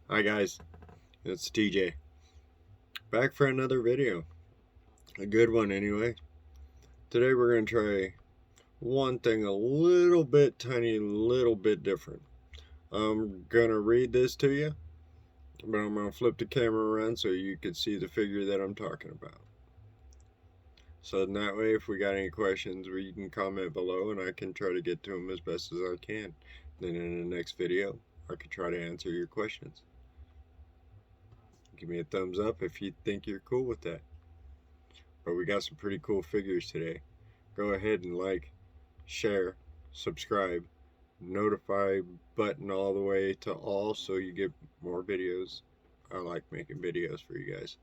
Hi guys, it's TJ. Back for another video. A good one anyway. Today we're going to try one thing a little bit, tiny little bit different. I'm going to read this to you, but I'm going to flip the camera around so you can see the figure that I'm talking about. So in that way, if we got any questions, you can comment below and I can try to get to them as best as I can. Then in the next video, I can try to answer your questions. Give me a thumbs up if you think you're cool with that. But we got some pretty cool figures today. Go ahead and like, share, subscribe, notify button all the way to all so you get more videos. I like making videos for you guys.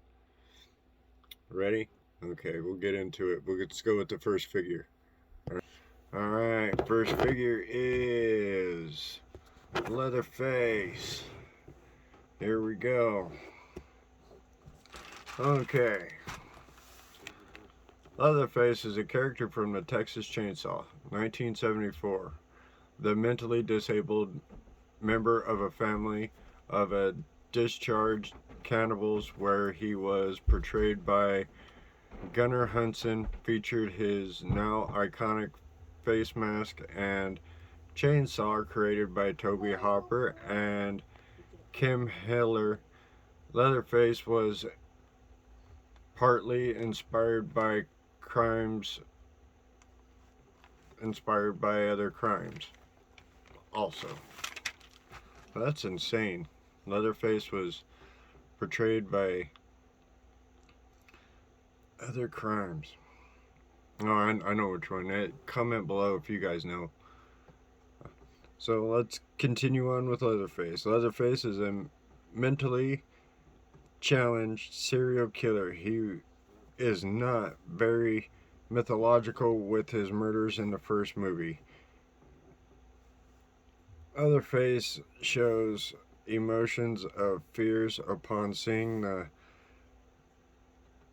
Ready? Okay, we'll get into it. Let's go with the first figure. Alright, first figure is Leatherface. Here we go. Okay. Leatherface is a character from the Texas Chainsaw, 1974. The mentally disabled member of a family of a discharged cannibals, where he was portrayed by Gunnar Hansen, featured his now iconic face mask and chainsaw created by Toby Hopper and Kim Hiller. Leatherface was partly inspired by other crimes also. That's insane. Leatherface was portrayed by other crimes. Oh, I know which one. Comment below if you guys know. So let's continue on with Leatherface. Leatherface is a mentally challenged serial killer. He is not very mythological with his murders in the first movie. Leatherface shows emotions of fears upon seeing the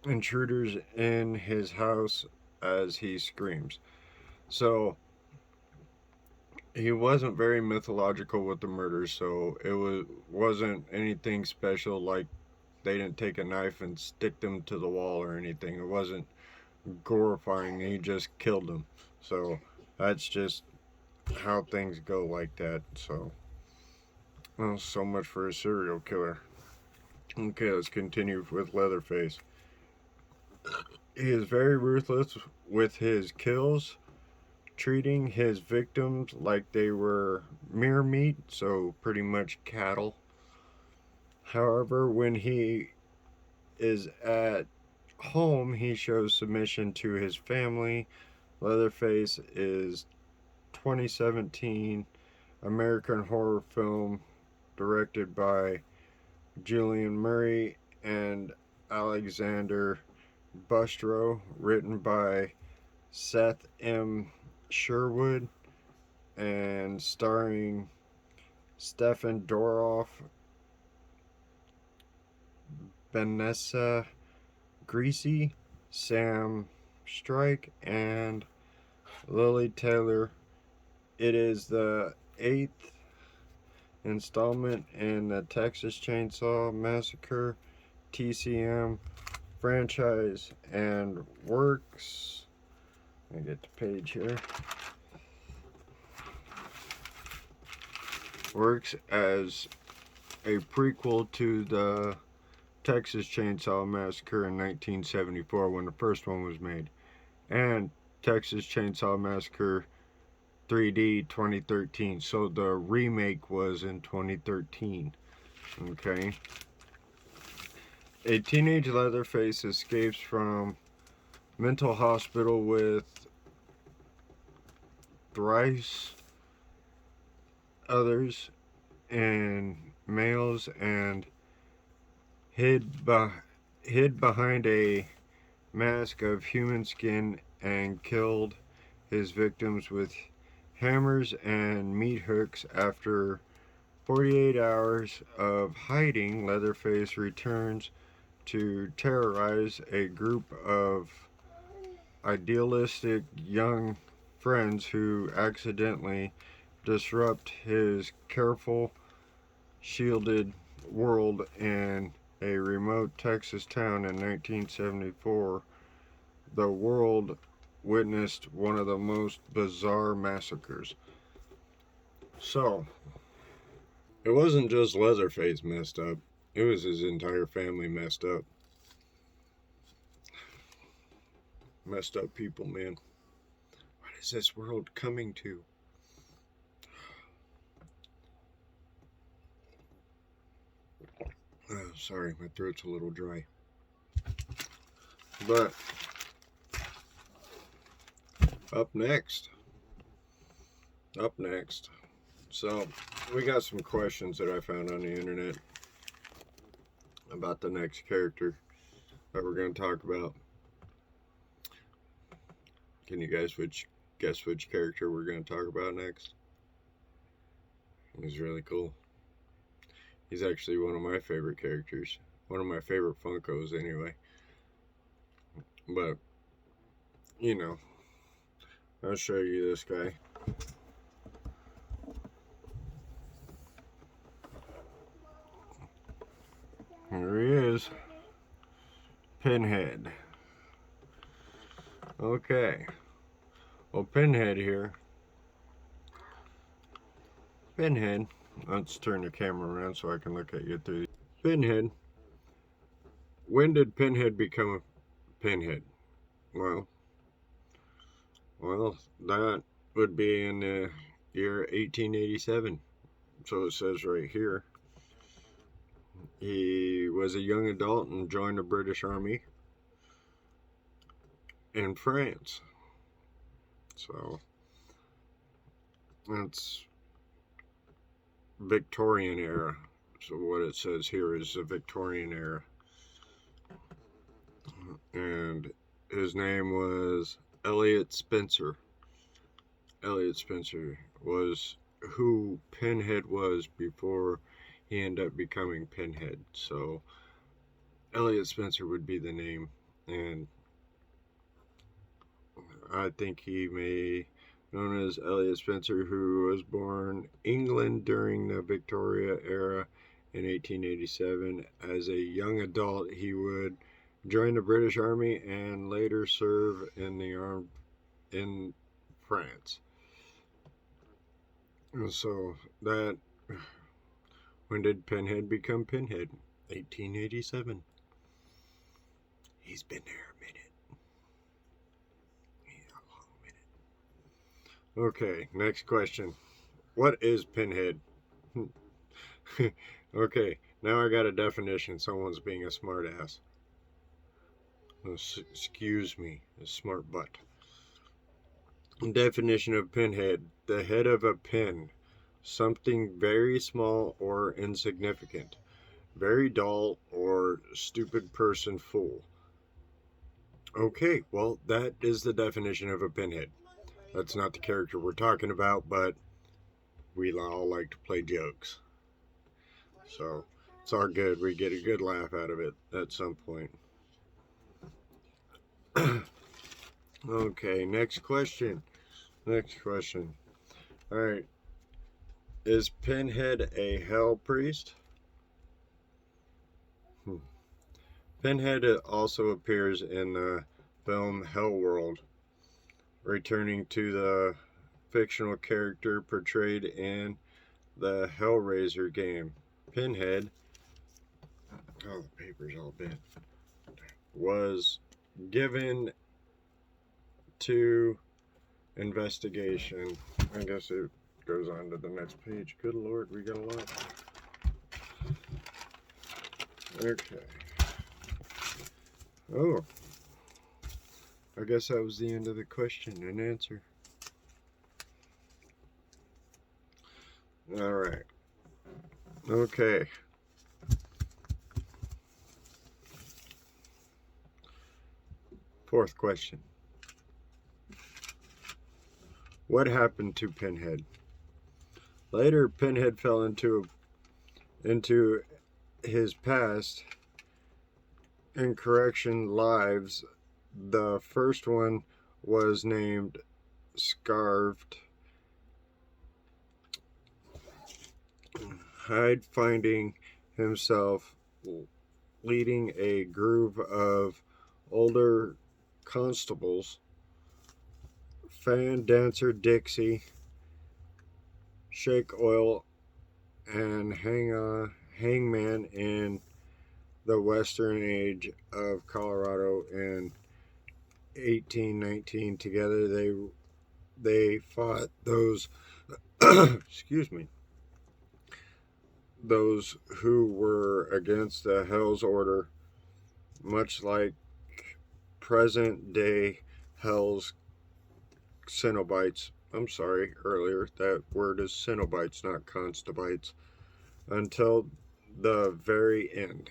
intruders in his house as he screams. So he wasn't very mythological with the murders, so it wasn't anything special, like they didn't take a knife and stick them to the wall or anything. It wasn't glorifying, he just killed them. So that's just how things go like that. So, well, so much for a serial killer. Okay, let's continue with Leatherface. He is very ruthless with his kills, treating his victims like they were mere meat, so pretty much cattle. However, when he is at home, he shows submission to his family. Leatherface is 2017 American horror film directed by Julian Murray and Alexander Bustrow, written by Seth M. Sherwood, and starring Stephen Dorff, Vanessa Greasy, Sam Strike, and Lily Taylor. It is the 8th installment in the Texas Chainsaw Massacre TCM franchise, and works, let me get the page here, works as a prequel to the Texas Chainsaw Massacre in 1974 when the first one was made, and Texas Chainsaw Massacre 3D 2013. So the remake was in 2013. Okay. A teenage Leatherface escapes from mental hospital with thrice others and males, and hid behind a mask of human skin, and killed his victims with hammers and meat hooks. After 48 hours of hiding, Leatherface returns to terrorize a group of idealistic young friends who accidentally disrupt his careful, shielded world in a remote Texas town in 1974, the world witnessed one of the most bizarre massacres. So, it wasn't just Leatherface messed up, it was his entire family messed up. Messed up people, man. What is this world coming to? Oh, sorry, my throat's a little dry. But up next. So, we got some questions that I found on the internet about the next character that we're going to talk about. Can you guys guess which character we're going to talk about next? He's really cool. He's actually one of my favorite characters. One of my favorite Funkos, anyway. But, you know, I'll show you this guy. Here he is. Pinhead. Okay. Well, Pinhead here. Pinhead. Let's turn the camera around so I can look at you through. Pinhead. When did Pinhead become a Pinhead? Well, that would be in the year 1887. So it says right here. He was a young adult and joined the British Army in France. So that's Victorian era. So what it says here is the Victorian era. And his name was Elliot Spencer. Elliot Spencer was who Pinhead was before he ended up becoming Pinhead. So Elliot Spencer would be the name, and I think he may known as Elliot Spencer, who was born England during the Victoria era in 1887. As a young adult, he would join the British Army and later serve in France. And so that, when did Pinhead become Pinhead? 1887. He's been there a minute. Okay, next question. What is Pinhead? Okay, now I got a definition. Someone's being a smartass. Excuse me, a smart butt. Definition of Pinhead: the head of a pin, something very small or insignificant, very dull or stupid person, fool. Okay, well, that is the definition of a pinhead. That's not the character we're talking about, but we all like to play jokes. So it's all good. We get a good laugh out of it at some point. Okay, next question. Alright. Is Pinhead a hell priest? Pinhead also appears in the film Hellworld, returning to the fictional character portrayed in the Hellraiser game. Pinhead, oh, the paper's all bent, was given to investigation. I guess it goes on to the next page. Good Lord, we got a lot. Okay. Oh, I guess that was the end of the question and answer. All right. Okay. Fourth question. What happened to Pinhead? Later, Pinhead fell into his past and correction lives. The first one was named Scarved Hyde, finding himself leading a group of older constables, Fan Dancer Dixie, Shake Oil, and Hangman in the Western Age of Colorado in 1819. Together they fought those excuse me, those who were against the Hell's Order, much like present day Hell's Cenobites. I'm sorry, earlier, that word is Cenobites, not Constabites, until the very end.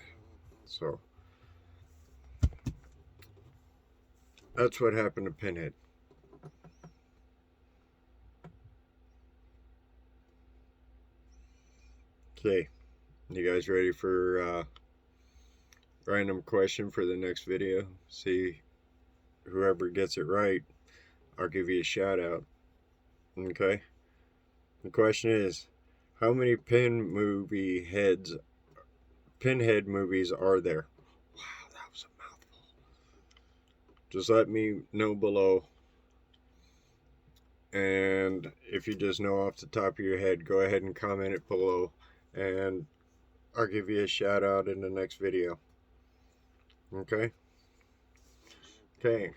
So, that's what happened to Pinhead. Okay, you guys ready for random question for the next video? See, whoever gets it right, I'll give you a shout out. Okay? The question is, how many Pinhead movies are there? Wow, that was a mouthful. Just let me know below. And if you just know off the top of your head, go ahead and comment it below. And I'll give you a shout out in the next video. Okay? Okay.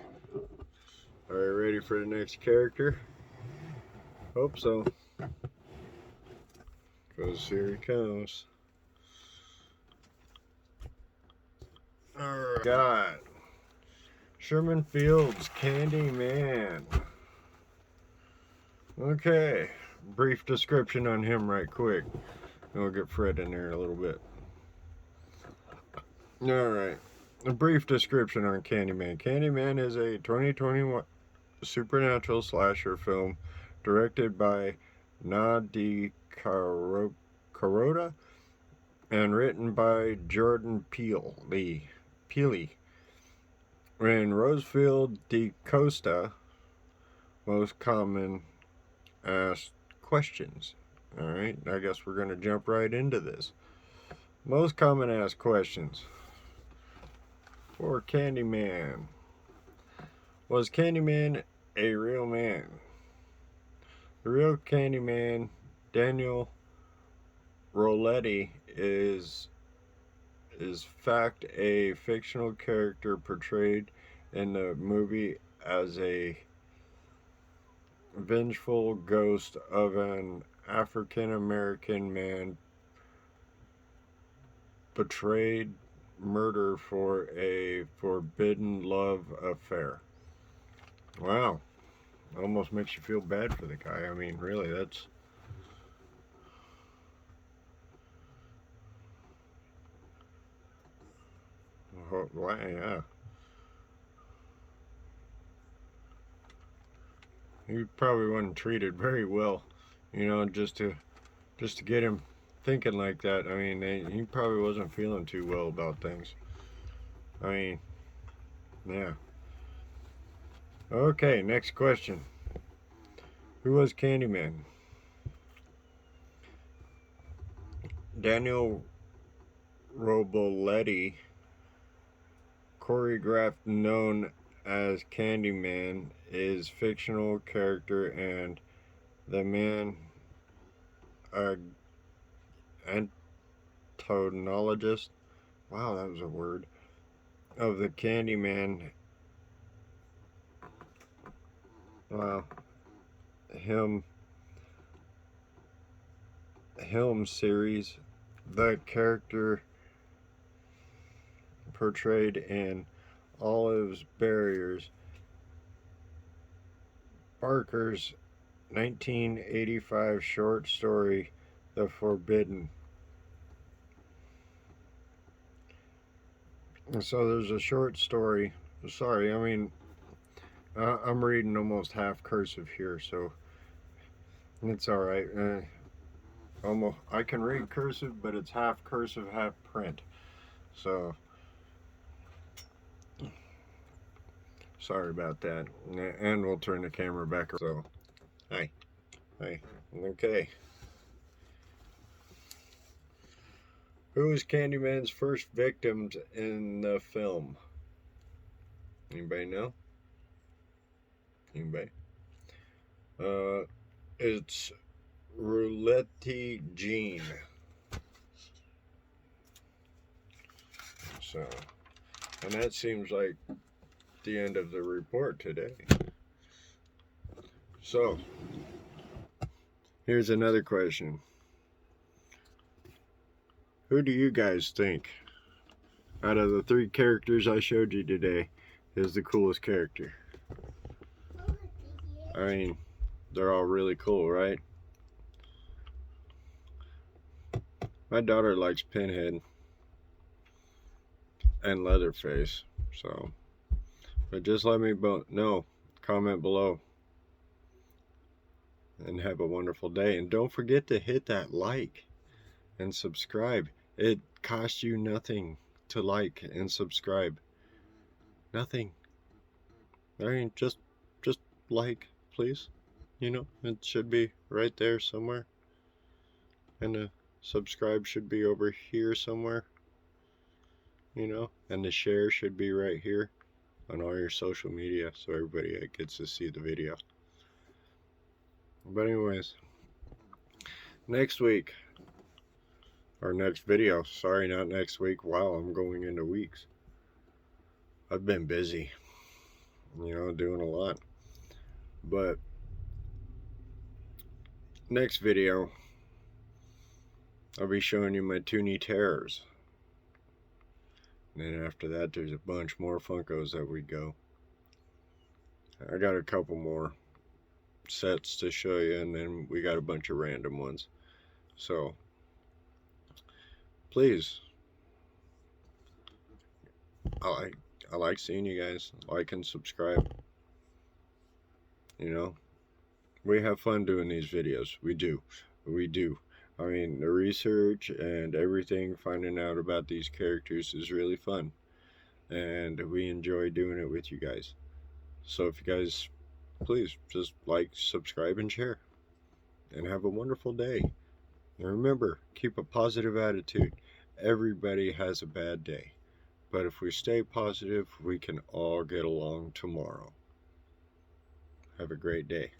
Are you ready for the next character? Hope so. Because here he comes. Alright. Got Sherman Fields, Candyman. Okay. Brief description on him right quick. And we'll get Fred in there a little bit. Alright. A brief description on Candyman. Candyman is a 2021 supernatural slasher film directed by Nadi Kuroda and written by Jordan Peele and Rosefield DeCosta. Most common asked questions. Alright, I guess we're going to jump right into this. Most common asked questions for Candyman. Was Candyman a real man? The real Candyman, Daniel Roletti, is fact a fictional character portrayed in the movie as a vengeful ghost of an African American man betrayed murder for a forbidden love affair. Wow. Almost makes you feel bad for the guy. I mean, really, that's... Why, yeah. He probably wasn't treated very well, you know, just to get him thinking like that. I mean, he probably wasn't feeling too well about things. I mean, yeah. Okay, next question. Who was Candyman? Daniel Roboletti, choreographed known as Candyman, is fictional character and the man antonologist, wow, that was a word, of the Candyman Helm series. The character portrayed in Olive's Barriers, Barker's 1985 short story, The Forbidden. So there's a short story. Sorry, I mean, I'm reading almost half cursive here, so it's alright. Almost, I can read cursive, but it's half cursive, half print. So, sorry about that. And we'll turn the camera back. So, hi. Okay. Who was Candyman's first victims in the film? Anybody know? Anybody? It's Roulette Jean. So, and that seems like the end of the report today. So, here's another question. Who do you guys think, out of the 3 characters I showed you today, is the coolest character? I mean, they're all really cool, right? My daughter likes Pinhead and Leatherface, so, but just let me know. Comment below. And have a wonderful day. And don't forget to hit that like and subscribe. It costs you nothing to like and subscribe. Nothing. I mean, just like, please. You know, it should be right there somewhere. And the subscribe should be over here somewhere. You know, and the share should be right here on all your social media so everybody gets to see the video. But anyways, next week, or next video, sorry, not next week. Wow, I'm going into weeks. I've been busy, you know, doing a lot. But next video, I'll be showing you my Toonie Terrors. And then after that, there's a bunch more Funkos that we go. I got a couple more sets to show you, and then we got a bunch of random ones. So, please, I like seeing you guys. Like and subscribe. You know, we have fun doing these videos. We do. I mean, the research and everything, finding out about these characters is really fun. And we enjoy doing it with you guys. So if you guys, please, just like, subscribe, and share. And have a wonderful day. And remember, keep a positive attitude. Everybody has a bad day. But if we stay positive, we can all get along tomorrow. Have a great day.